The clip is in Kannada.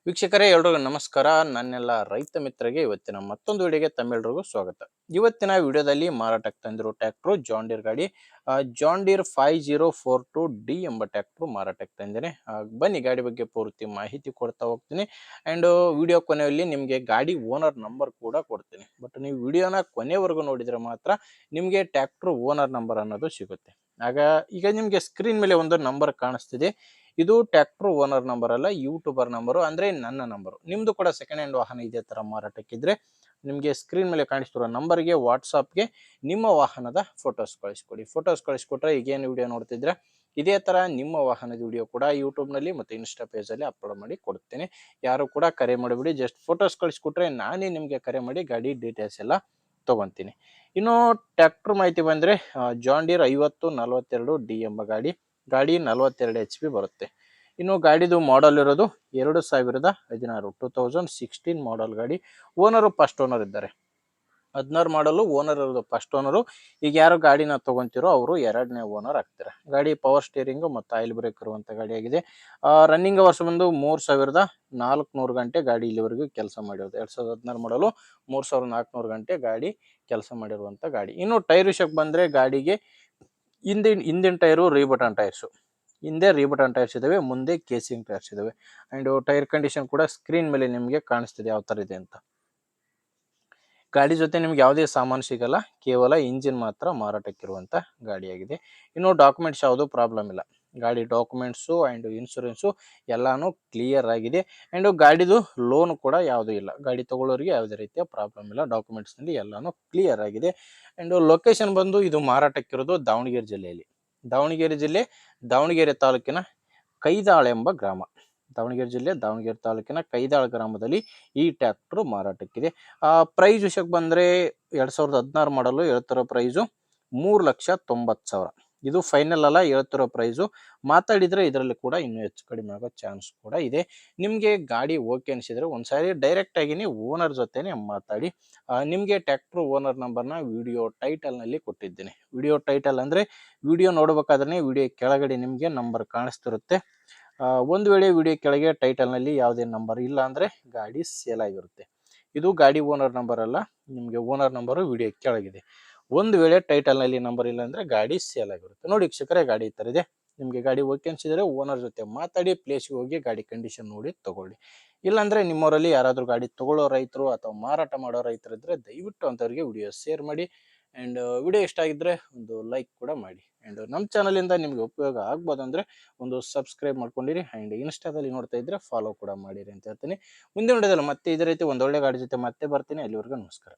ವೀಕ್ಷಕರೇ ಎಲ್ರಿಗೂ ನಮಸ್ಕಾರ. ನನ್ನೆಲ್ಲ ರೈತ ಮಿತ್ರರಿಗೆ ಇವತ್ತಿನ ಮತ್ತೊಂದು ವಿಡಿಯೋಗೆ ತಮ್ಮೆಲ್ರಿಗೂ ಸ್ವಾಗತ. ಇವತ್ತಿನ ವಿಡಿಯೋದಲ್ಲಿ ಮಾರಾಟಕ್ಕೆ ತಂದಿರೋ ಟ್ರ್ಯಾಕ್ಟರ್ ಜಾನ್ ಡೀರ್ ಗಾಡಿ ಜಾನ್ ಡೀರ್ 5042D ಎಂಬ ಟ್ರ್ಯಾಕ್ಟರ್ ಮಾರಾಟಕ್ಕೆ ತಂದೇನೆ. ಬನ್ನಿ ಗಾಡಿ ಬಗ್ಗೆ ಪೂರ್ತಿ ಮಾಹಿತಿ ಕೊಡ್ತಾ ಹೋಗ್ತೀನಿ. ಆ್ಯಂಡ್ ವಿಡಿಯೋ ಕೊನೆಯಲ್ಲಿ ನಿಮಗೆ ಗಾಡಿ ಓನರ್ ನಂಬರ್ ಕೂಡ ಕೊಡ್ತೀನಿ. ಬಟ್ ನೀವು ವಿಡಿಯೋನ ಕೊನೆವರೆಗೂ ನೋಡಿದರೆ ಮಾತ್ರ ನಿಮಗೆ ಟ್ರ್ಯಾಕ್ಟರ್ ಓನರ್ ನಂಬರ್ ಅನ್ನೋದು ಸಿಗುತ್ತೆ. ಆಗ ಈಗ ನಿಮಗೆ ಸ್ಕ್ರೀನ್ ಮೇಲೆ ಒಂದು ನಂಬರ್ ಕಾಣಿಸ್ತಿದೆ. ಇದು ಟ್ರ್ಯಾಕ್ಟರ್ ಓನರ್ ನಂಬರ್ ಅಲ್ಲ, ಯೂಟ್ಯೂಬರ್ ನಂಬರು, ಅಂದ್ರೆ ನನ್ನ ನಂಬರು. ನಿಮ್ದು ಕೂಡ ಸೆಕೆಂಡ್ ಹ್ಯಾಂಡ್ ವಾಹನ ಇದೇ ತರ ಮಾರಾಟಕ್ಕಿದ್ರೆ ನಿಮಗೆ ಸ್ಕ್ರೀನ್ ಮೇಲೆ ಕಾಣಿಸ್ತಿರೋ ನಂಬರ್ಗೆ ವಾಟ್ಸಾಪ್ಗೆ ನಿಮ್ಮ ವಾಹನದ ಫೋಟೋಸ್ ಕಳಿಸ್ಕೊಡಿ. ಫೋಟೋಸ್ ಕಳಿಸ್ಕೊಟ್ರೆ ಈಗೇನು ವಿಡಿಯೋ ನೋಡ್ತಿದ್ರೆ ಇದೇ ತರ ನಿಮ್ಮ ವಾಹನದ ವಿಡಿಯೋ ಕೂಡ ಯೂಟ್ಯೂಬ್ನಲ್ಲಿ ಮತ್ತು ಇನ್ಸ್ಟಾ ಪೇಜಲ್ಲಿ ಅಪ್ಲೋಡ್ ಮಾಡಿ ಕೊಡ್ತೇನೆ. ಯಾರು ಕೂಡ ಕರೆ ಮಾಡಿಬಿಡಿ, ಜಸ್ಟ್ ಫೋಟೋಸ್ ಕಳಿಸ್ಕೊಟ್ರೆ ನಾನೇ ನಿಮಗೆ ಕರೆ ಮಾಡಿ ಗಾಡಿ ಡೀಟೇಲ್ಸ್ ಎಲ್ಲ ತಗೊಂತೀನಿ. ಇನ್ನು ಟ್ರ್ಯಾಕ್ಟರ್ ಮಾಹಿತಿ ಬಂದರೆ ಜಾನ್ ಡೀರ್ 5042D ಎಂಬ ಗಾಡಿ 42 HP ಬರುತ್ತೆ. ಇನ್ನು ಗಾಡಿದು ಮಾಡಲ್ ಇರೋದು 2016 2016 ಮಾಡಲ್ ಗಾಡಿ. ಓನರು ಫಸ್ಟ್ ಓನರ್ ಇದ್ದಾರೆ. 16 ಮಾಡಲು ಓನರ್ ಇರೋದು ಫಸ್ಟ್ ಓನರು. ಈಗ ಯಾರು ಗಾಡಿನ ತಗೊಂತಿರೋ ಅವರು ಎರಡನೇ ಓನರ್ ಆಗ್ತಾರೆ. ಗಾಡಿ ಪವರ್ ಸ್ಟೇರಿಂಗು ಮತ್ತು ಆಯಿಲ್ ಬ್ರೇಕ್ ಇರುವಂಥ ಗಾಡಿಯಾಗಿದೆ. ರನ್ನಿಂಗ್ ಅವರ್ಸ್ ಬಂದು 3400 ಗಂಟೆ ಗಾಡಿ ಇಲ್ಲಿವರೆಗೂ ಕೆಲಸ ಮಾಡಿರೋದು. 2016 ಮಾಡಲು 3400 ಗಂಟೆ ಗಾಡಿ ಕೆಲಸ ಮಾಡಿರುವಂಥ ಗಾಡಿ. ಇನ್ನು ಟೈರ್ ವಿಷಯಕ್ಕೆ ಬಂದರೆ ಗಾಡಿಗೆ ಹಿಂದಿನ ಟೈರು ರೀಬಟನ್ ಟೈರ್ಸು. ಹಿಂದೆ ರೀಬಟನ್ ಟೈರ್ಸ್ ಇದಾವೆ, ಮುಂದೆ ಕೇಸಿಂಗ್ ಟೈರ್ಸ್ ಇದಾವೆ. ಅಂಡ್ ಟೈರ್ ಕಂಡೀಷನ್ ಕೂಡ ಸ್ಕ್ರೀನ್ ಮೇಲೆ ನಿಮಗೆ ಕಾಣಿಸ್ತಿದೆ ಯಾವ ತರ ಇದೆ ಅಂತ. ಗಾಡಿ ಜೊತೆ ನಿಮ್ಗೆ ಯಾವುದೇ ಸಾಮಾನು ಸಿಗಲ್ಲ, ಕೇವಲ ಇಂಜಿನ್ ಮಾತ್ರ ಮಾರಾಟಕ್ಕಿರುವಂತ ಗಾಡಿಯಾಗಿದೆ. ಇನ್ನು ಡಾಕ್ಯುಮೆಂಟ್ಸ್ ಯಾವುದು ಪ್ರಾಬ್ಲಮ್ ಇಲ್ಲ. ಗಾಡಿ ಡಾಕ್ಯುಮೆಂಟ್ಸು ಆ್ಯಂಡ್ ಇನ್ಶೂರೆನ್ಸು ಎಲ್ಲಾನು ಕ್ಲಿಯರ್ ಆಗಿದೆ. ಆ್ಯಂಡ್ ಗಾಡಿದು ಲೋನ್ ಕೂಡ ಯಾವುದೂ ಇಲ್ಲ. ಗಾಡಿ ತಗೊಳ್ಳೋರಿಗೆ ಯಾವುದೇ ರೀತಿಯ ಪ್ರಾಬ್ಲಮ್ ಇಲ್ಲ. ಡಾಕ್ಯುಮೆಂಟ್ಸ್ನಲ್ಲಿ ಎಲ್ಲಾನು ಕ್ಲಿಯರ್ ಆಗಿದೆ. ಆ್ಯಂಡ್ ಲೊಕೇಶನ್ ಬಂದು ಇದು ಮಾರಾಟಕ್ಕಿರೋದು ದಾವಣಗೆರೆ ಜಿಲ್ಲೆಯಲ್ಲಿ. ದಾವಣಗೆರೆ ಜಿಲ್ಲೆ ದಾವಣಗೆರೆ ತಾಲೂಕಿನ ಕೈದಾಳ ಎಂಬ ಗ್ರಾಮ. ದಾವಣಗೆರೆ ಜಿಲ್ಲೆ ದಾವಣಗೆರೆ ತಾಲೂಕಿನ ಕೈದಾಳ ಗ್ರಾಮದಲ್ಲಿ ಈ ಟ್ರ್ಯಾಕ್ಟರ್ ಮಾರಾಟಕ್ಕಿದೆ. ಪ್ರೈಸ್ ವಿಷಯಕ್ಕೆ ಬಂದರೆ 2016 ಮಾಡಲು ಹೇಳ್ತಿರೋ ಪ್ರೈಸು 3,90,000. ಇದು ಫೈನಲ್ ಅಲ್ಲ, ಹೇಳ್ತಿರೋ ಪ್ರೈಸು. ಮಾತಾಡಿದರೆ ಇದರಲ್ಲಿ ಕೂಡ ಇನ್ನೂ ಹೆಚ್ಚು ಕಡಿಮೆ ಆಗೋ ಚಾನ್ಸ್ ಕೂಡ ಇದೆ. ನಿಮಗೆ ಗಾಡಿ ಓಕೆ ಅನಿಸಿದರೆ ಒಂದ್ಸಾರಿ ಡೈರೆಕ್ಟ್ ಆಗಿನೇ ಓನರ್ ಜೊತೆನೆ ಮಾತಾಡಿ. ನಿಮಗೆ ಟ್ರ್ಯಾಕ್ಟರ್ ಓನರ್ ನಂಬರ್ನ ವಿಡಿಯೋ ಟೈಟಲ್ನಲ್ಲಿ ಕೊಟ್ಟಿದ್ದೇನೆ. ವಿಡಿಯೋ ಟೈಟಲ್ ಅಂದರೆ ವಿಡಿಯೋ ನೋಡಬೇಕಾದ್ರೆ ವಿಡಿಯೋ ಕೆಳಗಡೆ ನಿಮಗೆ ನಂಬರ್ ಕಾಣಿಸ್ತಿರುತ್ತೆ. ಒಂದು ವೇಳೆ ವಿಡಿಯೋ ಕೆಳಗೆ ಟೈಟಲ್ನಲ್ಲಿ ಯಾವುದೇ ನಂಬರ್ ಇಲ್ಲ ಅಂದರೆ ಗಾಡಿ ಸೇಲ್ ಆಗಿರುತ್ತೆ. ಇದು ಗಾಡಿ ಓನರ್ ನಂಬರ್ ಅಲ್ಲ, ನಿಮಗೆ ಓನರ್ ನಂಬರು ವಿಡಿಯೋ ಕೆಳಗಿದೆ. ಒಂದು ವೇಳೆ ಟೈಟಲ್ನಲ್ಲಿ ನಂಬರ್ ಇಲ್ಲ ಅಂದರೆ ಗಾಡಿ ಸೇಲ್ ಆಗಿರುತ್ತೆ. ನೋಡಿ ವೀಕ್ಷಕರೇ, ಗಾಡಿ ಈ ಥರ ಇದೆ. ನಿಮಗೆ ಗಾಡಿ ಓಕೆ ಅನಿಸಿದರೆ ಓನರ್ ಜೊತೆ ಮಾತಾಡಿ ಪ್ಲೇಸ್ಗೆ ಹೋಗಿ ಗಾಡಿ ಕಂಡೀಷನ್ ನೋಡಿ ತಗೊಳ್ಳಿ. ಇಲ್ಲಾಂದರೆ ನಿಮ್ಮವರಲ್ಲಿ ಯಾರಾದರೂ ಗಾಡಿ ತಗೊಳ್ಳೋ ರೈತರು ಅಥವಾ ಮಾರಾಟ ಮಾಡೋ ರೈತರು ಇದ್ದರೆ ದಯವಿಟ್ಟು ಅಂಥವ್ರಿಗೆ ವಿಡಿಯೋ ಶೇರ್ ಮಾಡಿ. ಆ್ಯಂಡ್ ವಿಡಿಯೋ ಇಷ್ಟ ಆಗಿದ್ದರೆ ಒಂದು ಲೈಕ್ ಕೂಡ ಮಾಡಿ. ಆ್ಯಂಡ್ ನಮ್ಮ ಚಾನಲಿಂದ ನಿಮಗೆ ಉಪಯೋಗ ಆಗ್ಬೋದು ಅಂದರೆ ಒಂದು ಸಬ್ಸ್ಕ್ರೈಬ್ ಮಾಡ್ಕೊಂಡಿರಿ. ಆ್ಯಂಡ್ ಇನ್ಸ್ಟಾದಲ್ಲಿ ನೋಡ್ತಾ ಇದ್ದರೆ ಫಾಲೋ ಕೂಡ ಮಾಡಿರಿ ಅಂತ ಹೇಳ್ತೀನಿ. ಮುಂದಿನ ವಿಡಿಯೋದಲ್ಲಿ ಮತ್ತೆ ಇದೇ ರೀತಿ ಒಂದೊಳ್ಳೆ ಗಾಡಿ ಜೊತೆ ಮತ್ತೆ ಬರ್ತೀನಿ. ಅಲ್ಲಿವರೆಗೂ ನಮಸ್ಕಾರ.